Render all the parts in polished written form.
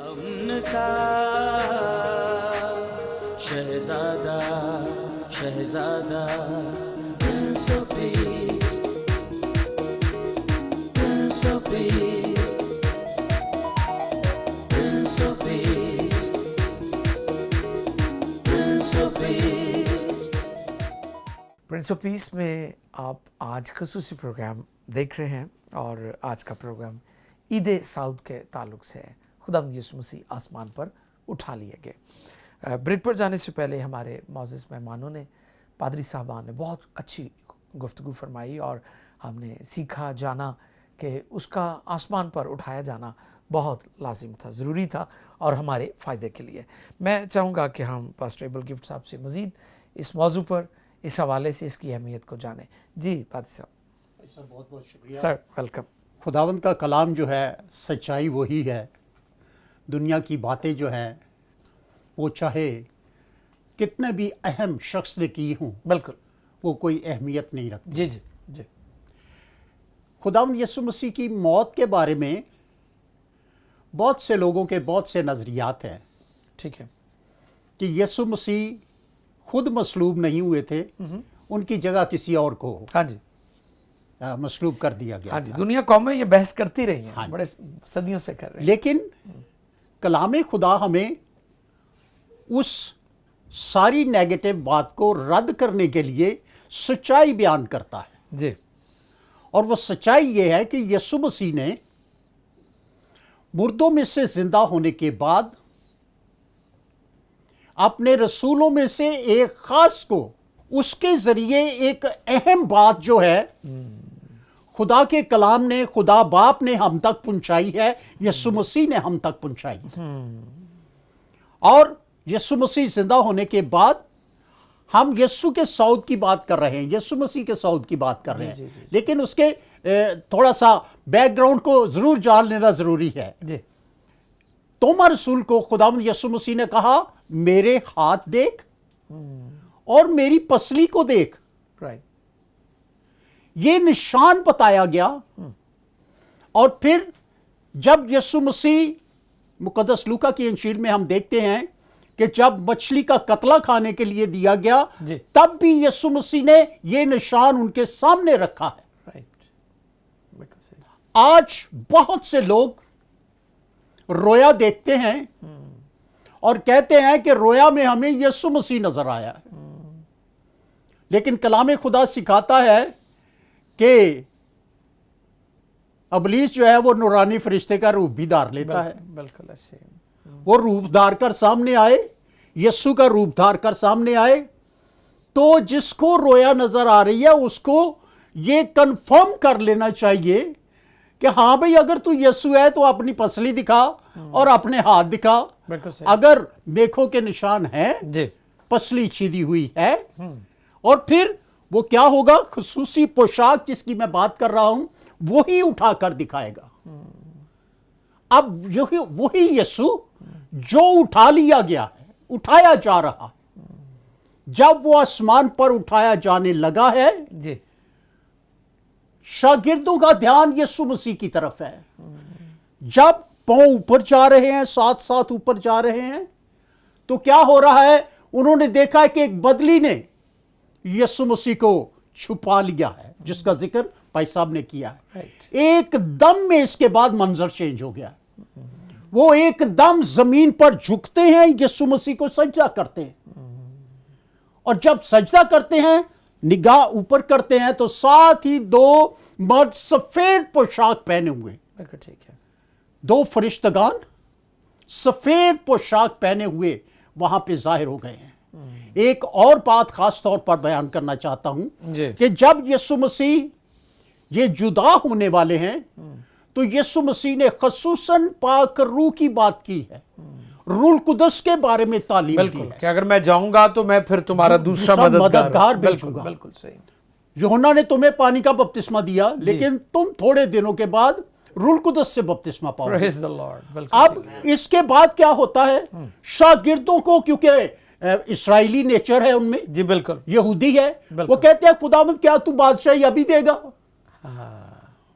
امن کا شہزادہ شہزادہ prince of peace prince of peace prince of peace prince of peace prince of peace میں آپ آج خصوصی پروگرام دیکھ رہے ہیں اور آج کا پروگرام عید سعود کے تعلق سے ہے۔ خداوند یسوع مسیح آسمان پر اٹھا لیے گئے۔ بریک پر جانے سے پہلے ہمارے معزز مہمانوں نے، پادری صاحبان نے بہت اچھی گفتگو فرمائی اور ہم نے سیکھا جانا کہ اس کا آسمان پر اٹھایا جانا بہت لازم تھا، ضروری تھا اور ہمارے فائدے کے لیے۔ میں چاہوں گا کہ ہم پاسٹر ایبل گفٹ صاحب سے مزید اس موضوع پر، اس حوالے سے اس کی اہمیت کو جانیں۔ جی پادری صاحب۔ سر بہت بہت شکریہ۔ Sir welcome. خداوند کا کلام جو ہے سچائی وہی ہے۔ دنیا کی باتیں جو ہیں وہ چاہے کتنے بھی اہم شخص نے کی ہوں، بالکل وہ کوئی اہمیت نہیں رکھتی۔ جی جی جی۔ خداوند یسوع مسیح کی موت کے بارے میں بہت سے لوگوں کے بہت سے نظریات ہیں ٹھیک ہے کہ یسوع مسیح خود مصلوب نہیں ہوئے تھے، ان کی جگہ کسی اور کو ہاں جی مصلوب کر دیا گیا ہاں جی، تھا۔ دنیا قومیں یہ بحث کرتی رہی ہیں، ہاں۔ بڑے صدیوں سے کر رہے ہیں۔ لیکن کلام خدا ہمیں اس ساری نیگیٹو بات کو رد کرنے کے لیے سچائی بیان کرتا ہے، جی اور وہ سچائی یہ ہے کہ یسوع مسیح نے مردوں میں سے زندہ ہونے کے بعد اپنے رسولوں میں سے ایک خاص کو اس کے ذریعے ایک اہم بات جو ہے خدا کے کلام نے، خدا باپ نے ہم تک پہنچائی ہے، یسوع مسیح نے ہم تک پہنچائی۔ اور یسوع مسیح زندہ ہونے کے بعد ہم یسوع کے صعود کی بات کر رہے ہیں، یسوع مسیح کے صعود کی بات کر رہے ہیں، لیکن اس کے تھوڑا سا بیک گراؤنڈ کو ضرور جان لینا ضروری ہے۔ جی توما رسول کو خداوند یسوع مسیح نے کہا، میرے ہاتھ دیکھ اور میری پسلی کو دیکھ۔ رائٹ۔ یہ نشان بتایا گیا، اور پھر جب یسوع مسیح، مقدس لوکا کی انجیل میں ہم دیکھتے ہیں کہ جب مچھلی کا قتلہ کھانے کے لیے دیا گیا، جی۔ تب بھی یسوع مسیح نے یہ نشان ان کے سامنے رکھا ہے۔ رائٹ، بالکل صحیح۔ آج بہت سے لوگ رویا دیکھتے ہیں اور کہتے ہیں کہ رویا میں ہمیں یسوع مسیح نظر آیا ہے، لیکن کلام خدا سکھاتا ہے کہ ابلیس جو ہے وہ نورانی فرشتے کا روپ بھی دھار لیتا ہے۔ بالکل ایسے۔ وہ روپ دھار کر سامنے آئے، یسوع کا روپ دھار کر سامنے آئے، تو جس کو رویا نظر آ رہی ہے اس کو یہ کنفرم کر لینا چاہیے کہ ہاں بھئی اگر تو یسوع ہے تو اپنی پسلی دکھا اور اپنے ہاتھ دکھا۔ بالکل صحیح۔ اگر میخوں کے نشان ہیں، جی پسلی چھیدی ہوئی ہے، اور پھر وہ کیا ہوگا؟ خصوصی پوشاک جس کی میں بات کر رہا ہوں وہی اٹھا کر دکھائے گا۔ اب وہی یسوع جو اٹھا لیا گیا ہے، اٹھایا جا رہا ہے، جب وہ آسمان پر اٹھایا جانے لگا ہے، جی شاگردوں کا دھیان یسوع مسیح کی طرف ہے۔ جب پاؤں اوپر جا رہے ہیں، ساتھ ساتھ اوپر جا رہے ہیں، تو کیا ہو رہا ہے؟ انہوں نے دیکھا کہ ایک بدلی نے یسوع مسیح کو چھپا لیا ہے، جس کا ذکر بھائی صاحب نے کیا ہے۔ ایک دم میں اس کے بعد منظر چینج ہو گیا۔ وہ ایک دم زمین پر جھکتے ہیں، یسوع مسیح کو سجدہ کرتے ہیں، اور جب سجدہ کرتے ہیں، نگاہ اوپر کرتے ہیں، تو ساتھ ہی دو مرد سفید پوشاک پہنے ہوئے، بالکل ٹھیک ہے۔ دو فرشتگان سفید پوشاک پہنے ہوئے وہاں پہ ظاہر ہو گئے ہیں۔ ایک اور بات خاص طور پر بیان کرنا چاہتا ہوں جی۔ کہ جب یسوع مسیح یہ جدا ہونے والے ہیں تو یسوع مسیح نے خصوصاً پاک روح کی بات کی ہے، روح القدس کے بارے میں تعلیم دی بالکل ہے کہ اگر میں جاؤں گا تو میں پھر تمہارا دوسرا مددگار بھیجوں گا۔ بالکل صحیح۔ یوحنا نے تمہیں پانی کا بپتسمہ دیا، لیکن تم تھوڑے دنوں کے بعد روح القدس سے بپتسمہ پاؤ گے۔ پریز دی لارڈ۔ بالکل اب اس کے بعد کیا ہوتا ہے؟ شاگردوں کو، کیونکہ اسرائیلی نیچر ہے ان میں، جی بالکل۔ یہودی ہے، وہ کہتے ہیں خداوند کیا تو بادشاہی ابھی دے گا؟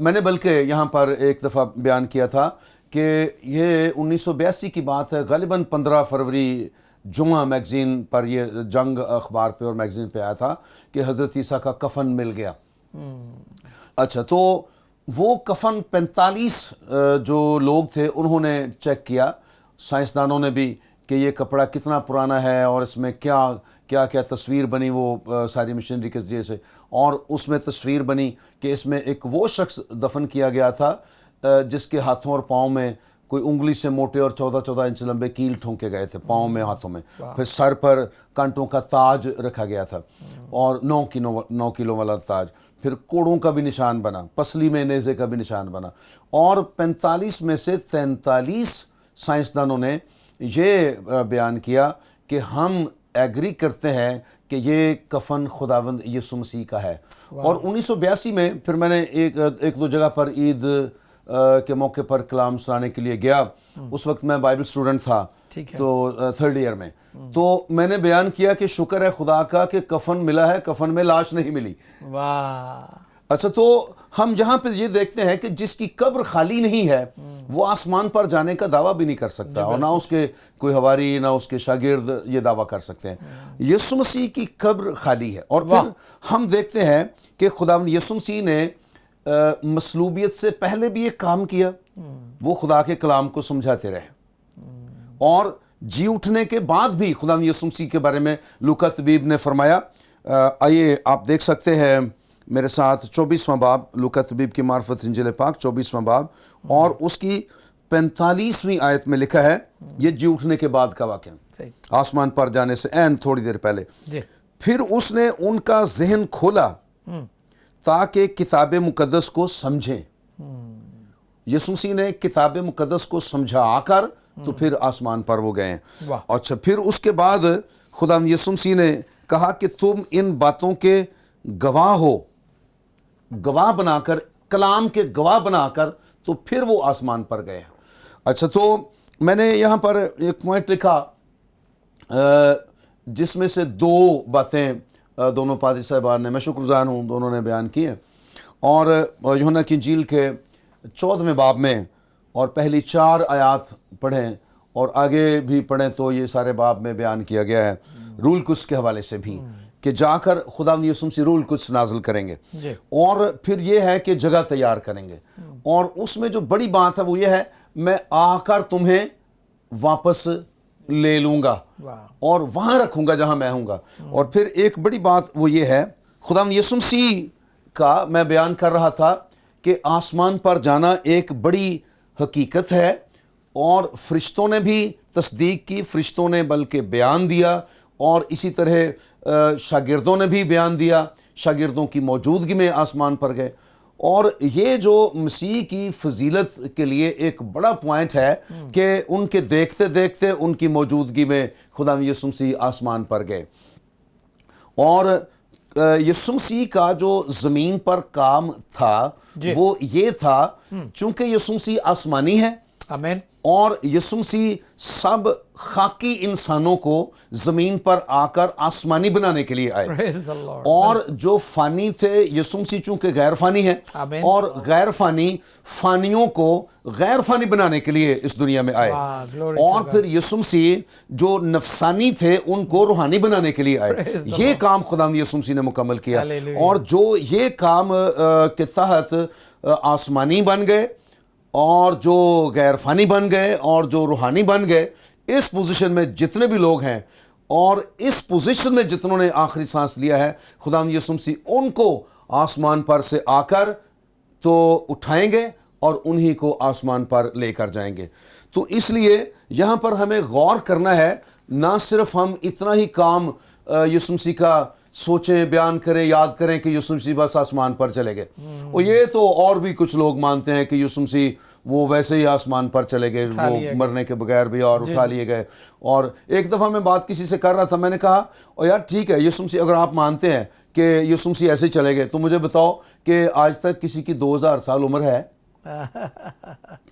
میں نے بلکہ یہاں پر ایک دفعہ بیان کیا تھا کہ یہ 1982 کی بات ہے، غالباً 15 فروری جمعہ میگزین پر، یہ جنگ اخبار پہ اور میگزین پہ آیا تھا کہ حضرت عیسیٰ کا کفن مل گیا۔ اچھا، تو وہ کفن 45 جو لوگ تھے انہوں نے چیک کیا، سائنسدانوں نے بھی، کہ یہ کپڑا کتنا پرانا ہے اور اس میں کیا کیا کیا تصویر بنی وہ ساری مشینری کے ذریعے سے، اور اس میں تصویر بنی کہ اس میں ایک وہ شخص دفن کیا گیا تھا جس کے ہاتھوں اور پاؤں میں کوئی انگلی سے موٹے اور 14 انچ لمبے کیل ٹھونکے گئے تھے پاؤں میں، ہاتھوں میں، پھر سر پر کانٹوں کا تاج رکھا گیا تھا اور 9 کلو والا تاج، پھر کوڑوں کا بھی نشان بنا، پسلی میں نیزے کا بھی نشان بنا، اور 45 میں سے 43 سائنسدانوں نے یہ بیان کیا کہ ہم ایگری کرتے ہیں کہ یہ کفن خداوند یسوع مسیح کا ہے۔ اور 1982 میں پھر میں نے ایک دو جگہ پر عید کے موقع پر کلام سنانے کے لیے گیا، اس وقت میں بائبل اسٹوڈنٹ تھا، تو 3rd ایئر میں، تو میں نے بیان کیا کہ شکر ہے خدا کا کہ کفن ملا ہے، کفن میں لاش نہیں ملی۔ واہ! اچھا، تو ہم جہاں پہ یہ دیکھتے ہیں کہ جس کی قبر خالی نہیں ہے وہ آسمان پر جانے کا دعویٰ بھی نہیں کر سکتا، اور نہ اس کے کوئی حواری نہ اس کے شاگرد یہ دعویٰ کر سکتے ہیں۔ یسوع مسیح کی قبر خالی ہے، اور پھر ہم دیکھتے ہیں کہ خداوند یسوع مسیح نے مصلوبیت سے پہلے بھی ایک کام کیا، وہ خدا کے کلام کو سمجھاتے رہے، اور جی اٹھنے کے بعد بھی خداوند یسوع مسیح کے بارے میں لوکا طبیب نے فرمایا، آئیے آپ دیکھ سکتے ہیں میرے ساتھ 24واں باب، لوکا طبیب کی معرفت انجیل پاک 24واں باب، اور اس کی 45ویں آیت میں لکھا ہے، یہ جی اٹھنے کے بعد کا واقعہ، آسمان پر جانے سے عین تھوڑی دیر پہلے، پھر اس نے ان کا ذہن کھولا تاکہ کتاب مقدس کو سمجھیں۔ یسوع مسیح نے کتاب مقدس کو سمجھا آ کر تو پھر آسمان پر وہ گئے ہیں۔ اچھا، پھر اس کے بعد خدا یسوع مسیح نے کہا کہ تم ان باتوں کے گواہ ہو، گواہ بنا کر، کلام کے گواہ بنا کر، تو پھر وہ آسمان پر گئے۔ اچھا، تو میں نے یہاں پر ایک پوائنٹ لکھا جس میں سے 2 باتیں دونوں پادری صاحبان نے، میں شکر گزار ہوں، دونوں نے بیان کی ہیں، اور یوحنا کی انجیل کے 14ویں باب میں اور پہلی 4 آیات پڑھیں اور آگے بھی پڑھیں تو یہ سارے باب میں بیان کیا گیا ہے روح القدس کے حوالے سے بھی، کہ جا کر خدا یسوع مسیح روح القدس نازل کریں گے، اور پھر یہ ہے کہ جگہ تیار کریں گے، اور اس میں جو بڑی بات ہے وہ یہ ہے، میں آ کر تمہیں واپس لے لوں گا اور وہاں رکھوں گا جہاں میں ہوں گا۔ اور پھر ایک بڑی بات وہ یہ ہے، خدا یسوع مسیح کا میں بیان کر رہا تھا کہ آسمان پر جانا ایک بڑی حقیقت ہے، اور فرشتوں نے بھی تصدیق کی، فرشتوں نے بلکہ بیان دیا، اور اسی طرح شاگردوں نے بھی بیان دیا، شاگردوں کی موجودگی میں آسمان پر گئے، اور یہ جو مسیح کی فضیلت کے لیے ایک بڑا پوائنٹ ہے کہ ان کے دیکھتے دیکھتے ان کی موجودگی میں خدا یسوع مسیح آسمان پر گئے۔ اور یسوع مسیح کا جو زمین پر کام تھا وہ یہ تھا، چونکہ یسوع مسیح آسمانی ہے، آمین، اور یسوع مسیح سب خاکی انسانوں کو زمین پر آ کر آسمانی بنانے کے لیے آئے، Praise the Lord. اور جو فانی تھے، یسوع مسیح چونکہ غیر فانی ہے، آمین، اور غیر فانی فانیوں کو غیر فانی بنانے کے لیے اس دنیا میں آئے، واہ، glory to اور God. پھر یسوع مسیح جو نفسانی تھے ان کو روحانی بنانے کے لیے آئے۔ Praise the یہ کام خدا یسوع مسیح نے مکمل کیا، Hallelujah. اور جو یہ کام کے تحت آسمانی بن گئے، اور جو غیر فانی بن گئے، اور جو روحانی بن گئے، اس پوزیشن میں جتنے بھی لوگ ہیں، اور اس پوزیشن میں جتنوں نے آخری سانس لیا ہے، خدا یسوع مسیح ان کو آسمان پر سے آ کر تو اٹھائیں گے اور انہی کو آسمان پر لے کر جائیں گے۔ تو اس لیے یہاں پر ہمیں غور کرنا ہے، نہ صرف ہم اتنا ہی کام یسوع مسیح کا سوچیں، بیان کریں، یاد کریں کہ یسوع مسیح بس آسمان پر چلے گئے، اور یہ تو اور بھی کچھ لوگ مانتے ہیں کہ یسوع مسیح وہ ویسے ہی آسمان پر چلے گئے، وہ مرنے کے بغیر بھی، اور اٹھا لیے گئے۔ اور ایک دفعہ میں بات کسی سے کر رہا تھا، میں نے کہا او یار ٹھیک ہے، یسوع مسیح اگر آپ مانتے ہیں کہ یسوع مسیح ایسے ہی چلے گئے، تو مجھے بتاؤ کہ آج تک کسی کی 2000 سال عمر ہے؟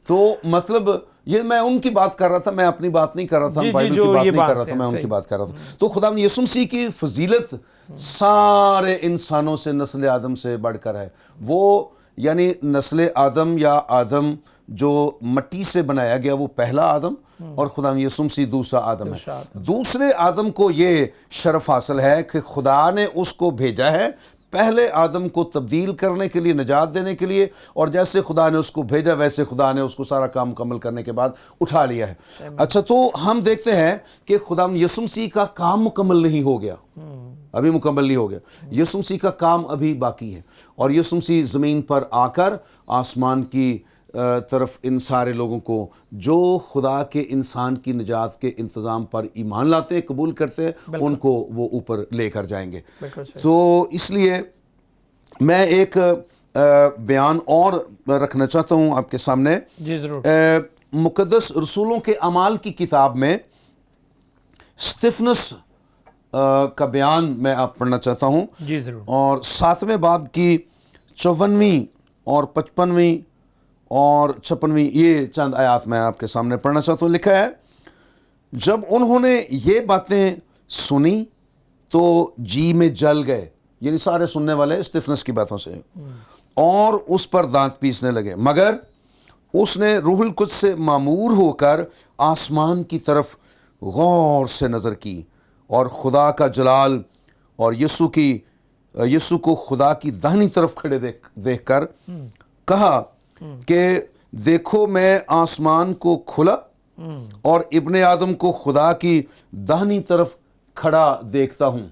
تو مطلب یہ میں ان کی بات کر رہا تھا، میں اپنی بات نہیں کر رہا تھا، بائبل کی بات نہیں کر رہا تھا، میں ان کی بات کر رہا تھا۔ تو خدا یسوع مسیح کی فضیلت سارے انسانوں سے، نسل آدم سے بڑھ کر ہے۔ وہ یعنی نسل آدم یا آدم جو مٹی سے بنایا گیا وہ پہلا آدم اور خدا یسوع مسیح دوسرا آدم ہے. دوسرے آدم کو یہ شرف حاصل ہے کہ خدا نے اس کو بھیجا ہے پہلے آدم کو تبدیل کرنے کے لیے، نجات دینے کے لیے، اور جیسے خدا نے اس کو بھیجا ویسے خدا نے اس کو سارا کام مکمل کرنے کے بعد اٹھا لیا ہے. اچھا، تو ہم دیکھتے ہیں کہ خدا یسوع مسیح کا کام مکمل نہیں ہو گیا، ابھی مکمل نہیں ہو گیا. یسوع مسیح کا کام ابھی باقی ہے، اور یسوع مسیح زمین پر آ کر آسمان کی طرف ان سارے لوگوں کو جو خدا کے انسان کی نجات کے انتظام پر ایمان لاتے ہیں، قبول کرتے ہیں، ان کو وہ اوپر لے کر جائیں گے. تو اس لیے میں ایک بیان اور رکھنا چاہتا ہوں آپ کے سامنے. جی ضرور. مقدس رسولوں کے اعمال کی کتاب میں اسطفنس کا بیان میں آپ پڑھنا چاہتا ہوں. جی ضرور. اور 7ویں باب کی 54ویں اور 55ویں اور 56ویں یہ چند آیات میں آپ کے سامنے پڑھنا چاہتا ہوں. لکھا ہے، جب انہوں نے یہ باتیں سنی تو جی میں جل گئے، یعنی سارے سننے والے اسطفنس کی باتوں سے، اور اس پر دانت پیسنے لگے. مگر اس نے روح القدس سے معمور ہو کر آسمان کی طرف غور سے نظر کی، اور خدا کا جلال اور یسوع کو خدا کی داہنی طرف کھڑے دیکھ کر کہا کہ دیکھو میں آسمان کو کھلا اور ابن آدم کو خدا کی داہنی طرف کھڑا دیکھتا ہوں.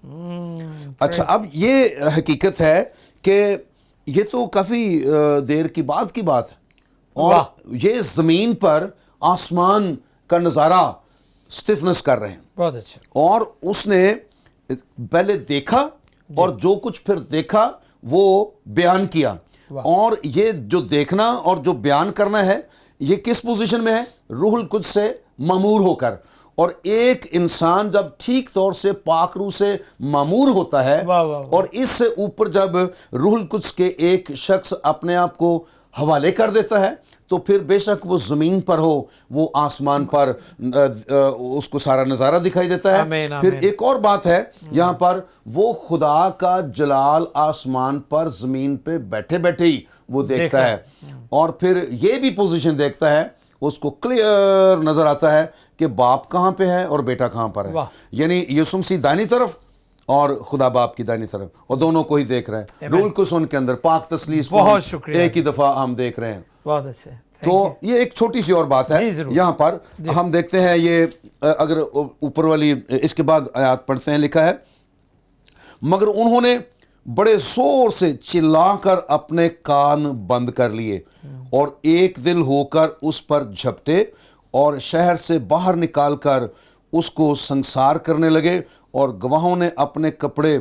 اچھا، اب یہ حقیقت ہے کہ یہ تو کافی دیر کی بعد کی بات ہے، اور یہ زمین پر آسمان کا نظارہ اسطفنس کر رہے ہیں. بہت اچھا. اور اس نے پہلے دیکھا اور جو کچھ پھر دیکھا وہ بیان کیا. اور یہ جو دیکھنا اور جو بیان کرنا ہے یہ کس پوزیشن میں ہے؟ روح القدس سے معمور ہو کر. اور ایک انسان جب ٹھیک طور سے پاک روح سے معمور ہوتا ہے اور اس سے اوپر جب روح القدس کے ایک شخص اپنے آپ کو حوالے کر دیتا ہے تو پھر بے شک وہ زمین پر ہو، وہ آسمان پر اس کو سارا نظارہ دکھائی دیتا ہے. پھر ایک اور بات ہے یہاں پر، وہ خدا کا جلال آسمان پر زمین پہ بیٹھے بیٹھے ہی وہ دیکھتا ہے، اور پھر یہ بھی پوزیشن دیکھتا ہے، اس کو کلیئر نظر آتا ہے کہ باپ کہاں پہ ہے اور بیٹا کہاں پر ہے. یعنی یسوع مسیح دائنی طرف اور خدا باپ کی دائنی طرف، اور دونوں کو ہی دیکھ رہے ہیں. روح القدس ان کے اندر، پاک تسلیس کو ایک ہی دفعہ ہم دیکھ رہے ہیں. بہت اچھا. تو یہ ایک چھوٹی سی اور بات ہے یہاں پر. ہم دیکھتے ہیں یہ اگر اوپر والی اس کے بعد آیات پڑھتے ہیں، لکھا ہے، مگر انہوں نے بڑے زور سے چلا کر اپنے کان بند کر لیے اور ایک دل ہو کر اس پر جھپٹے اور شہر سے باہر نکال کر اس کو سنسار کرنے لگے. اور گواہوں نے اپنے کپڑے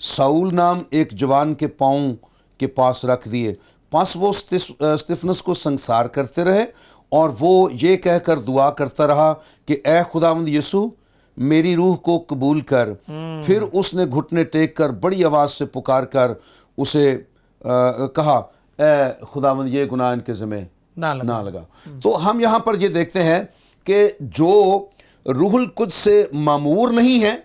ساؤل نام ایک جوان کے پاؤں کے پاس رکھ دیے. پس وہ اسطفنس کو سنسار کرتے رہے، اور وہ یہ کہہ کر دعا کرتا رہا کہ اے خداوند یسوع، میری روح کو قبول کر. پھر اس نے گھٹنے ٹیک کر بڑی آواز سے پکار کر اسے کہا، اے خداوند یہ گناہ ان کے ذمہ نہ لگا. تو ہم یہاں پر یہ دیکھتے ہیں کہ جو روح القدس سے معمور نہیں ہے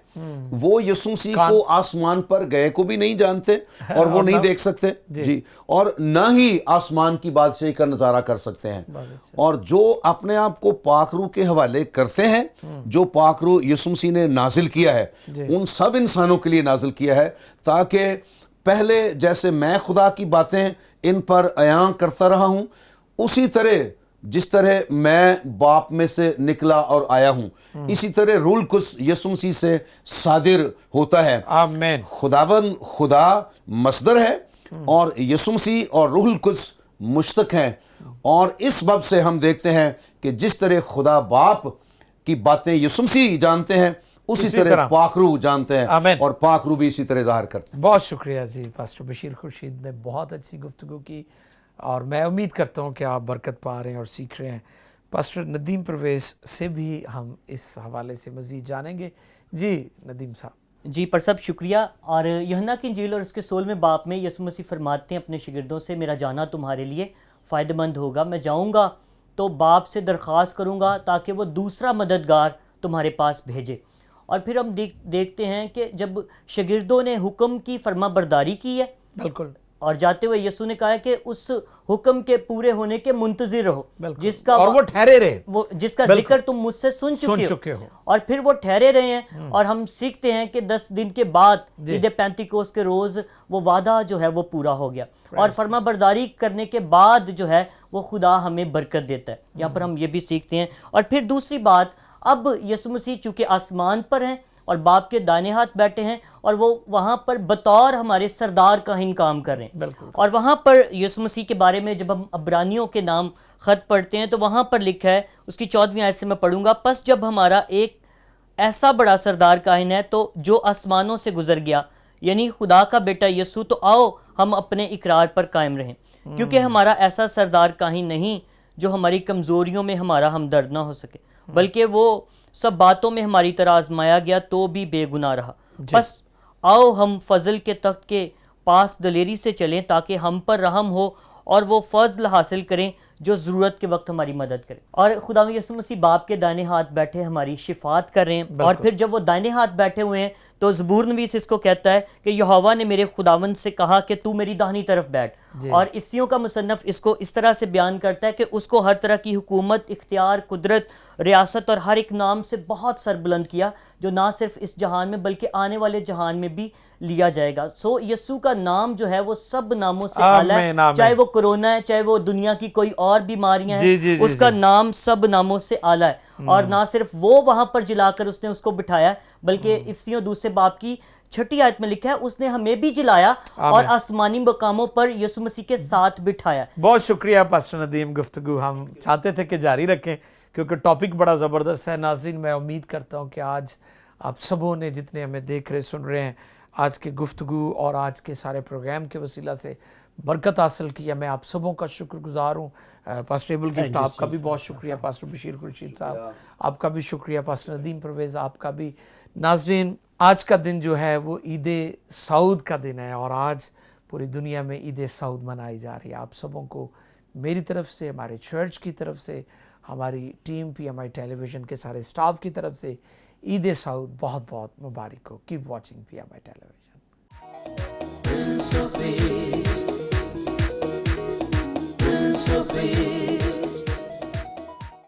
وہ یسوع مسیح کو آسمان پر گئے کو بھی نہیں جانتے اور وہ نہیں دیکھ سکتے جی، اور نہ ہی آسمان کی بادشاہی کا نظارہ کر سکتے ہیں. اور جو اپنے آپ کو پاک روح کے حوالے کرتے ہیں، جو پاک روح یسوع مسیح نے نازل کیا ہے ان سب انسانوں کے لیے نازل کیا ہے، تاکہ پہلے جیسے میں خدا کی باتیں ان پر عیاں کرتا رہا ہوں، اسی طرح جس طرح میں باپ میں سے نکلا اور آیا ہوں، اسی طرح روح القدس یسوع مسیح سے صادر ہوتا ہے. آمین. خداوند خدا مصدر ہے اور یسوع مسیح اور روح القدس مشتق ہیں. اور اس باب سے ہم دیکھتے ہیں کہ جس طرح خدا باپ کی باتیں یسوع مسیح جانتے ہیں اسی طرح پاک روح جانتے ہیں. آمین. اور پاک روح بھی اسی طرح ظاہر کرتے ہیں. بہت شکریہ جی پاسٹر بشیر خورشید نے بہت اچھی گفتگو کی، اور میں امید کرتا ہوں کہ آپ برکت پا رہے ہیں اور سیکھ رہے ہیں. پاسٹر ندیم پرویز سے بھی ہم اس حوالے سے مزید جانیں گے. جی ندیم صاحب. جی پر صاحب شکریہ. اور یوحنا کی انجیل اور اس کے 16ویں باب میں یسوع مسیح فرماتے ہیں اپنے شاگردوں سے، میرا جانا تمہارے لیے فائدہ مند ہوگا. میں جاؤں گا تو باپ سے درخواست کروں گا تاکہ وہ دوسرا مددگار تمہارے پاس بھیجے. اور پھر ہم دیکھتے ہیں کہ جب شاگردوں نے حکم کی فرما برداری کی ہے، بالکل، اور جاتے ہوئے یسوع نے کہا ہے کہ اس حکم کے پورے ہونے کے منتظر رہو جس کا اور وہ ٹھہرے رہے، وہ جس کا ذکر تم مجھ سے سن چکے ہو. اور پھر وہ ٹھہرے رہے ہیں اور ہم سیکھتے ہیں کہ 10 دن کے بعد عید پینتیکوس کے روز وہ وعدہ جو ہے وہ پورا ہو گیا اور فرما برداری کرنے کے بعد جو ہے وہ خدا ہمیں برکت دیتا ہے. یہاں پر ہم یہ بھی سیکھتے ہیں. اور پھر دوسری بات، اب یسوع مسیح چونکہ آسمان پر ہیں اور باپ کے دائیں ہاتھ بیٹھے ہیں اور وہ وہاں پر بطور ہمارے سردار کاہن کام کر رہے ہیں. اور وہاں پر یسوع مسیح کے بارے میں جب ہم عبرانیوں کے نام خط پڑھتے ہیں تو وہاں پر لکھا ہے، اس کی 14ویں آیت سے میں پڑھوں گا، پس جب ہمارا ایک ایسا بڑا سردار کاہن ہے تو جو آسمانوں سے گزر گیا، یعنی خدا کا بیٹا یسوع، تو آؤ ہم اپنے اقرار پر قائم رہیں، کیونکہ ہمارا ایسا سردار کاہن نہیں جو ہماری کمزوریوں میں ہمارا ہمدرد نہ ہو سکے، بلکہ وہ سب باتوں میں ہماری طرح آزمایا گیا تو بھی بے گناہ رہا. بس آؤ ہم فضل کے تخت کے پاس دلیری سے چلیں تاکہ ہم پر رحم ہو اور وہ فضل حاصل کریں جو ضرورت کے وقت ہماری مدد کرے. اور خدا یسوع مسیح باپ کے دائیں ہاتھ بیٹھے ہماری شفاعت کر رہے ہیں. اور پھر جب وہ دائیں ہاتھ بیٹھے ہوئے ہیں تو زبور نویس اس کو کہتا ہے کہ یہوہ نے میرے خداوند سے کہا کہ تو میری داہنی طرف بیٹھ. اور افسیوں کا مصنف اس کو اس طرح سے بیان کرتا ہے کہ اس کو ہر طرح کی حکومت، اختیار، قدرت، ریاست اور ہر ایک نام سے بہت سربلند کیا جو نہ صرف اس جہان میں بلکہ آنے والے جہان میں بھی لیا جائے گا. سو یسوع کا نام جو ہے وہ سب ناموں سے اعلیٰ ہے، چاہے وہ کرونا ہے، چاہے وہ دنیا کی کوئی اور بیماریاں ہیں، اس کا نام سب ناموں سے اعلیٰ ہے. اور نہ صرف وہ وہاں پر جلا کر اس نے اس کو بٹھایا، بلکہ افسیوں دوسرے باب کی 6 آیت میں لکھا ہے اس نے ہمیں بھی جلایا اور آسمانی مقاموں پر یسوع مسیح کے ساتھ بٹھایا. بہت شکریہ پاسٹر ندیم. گفتگو ہم چاہتے تھے کہ جاری رکھیں کیونکہ ٹاپک بڑا زبردست ہے. ناظرین، میں امید کرتا ہوں کہ آج آپ سبوں نے جتنے ہمیں دیکھ رہے سن رہے ہیں آج کے گفتگو اور آج کے سارے پروگرام کے وسیلہ سے برکت حاصل کیا. میں آپ سبوں کا شکر گزار ہوں. پاسٹر ایبل گفٹ آپ کا بھی بہت شکریہ. پاسٹر بشیر خورشید صاحب آپ کا بھی شکریہ. پاسٹر ندیم پرویز آپ کا بھی. ناظرین، آج کا دن جو ہے وہ عید سعود کا دن ہے اور آج پوری دنیا میں عید سعود منائی جا رہی ہے. آپ سبوں کو میری طرف سے، ہمارے چرچ کی طرف سے، ہماری ٹیم PMI ٹیلی ویژن کے سارے اسٹاف کی طرف سے عید سعود بہت بہت مبارک ہو. کیپ واچنگ PMI ٹیلی ویژن.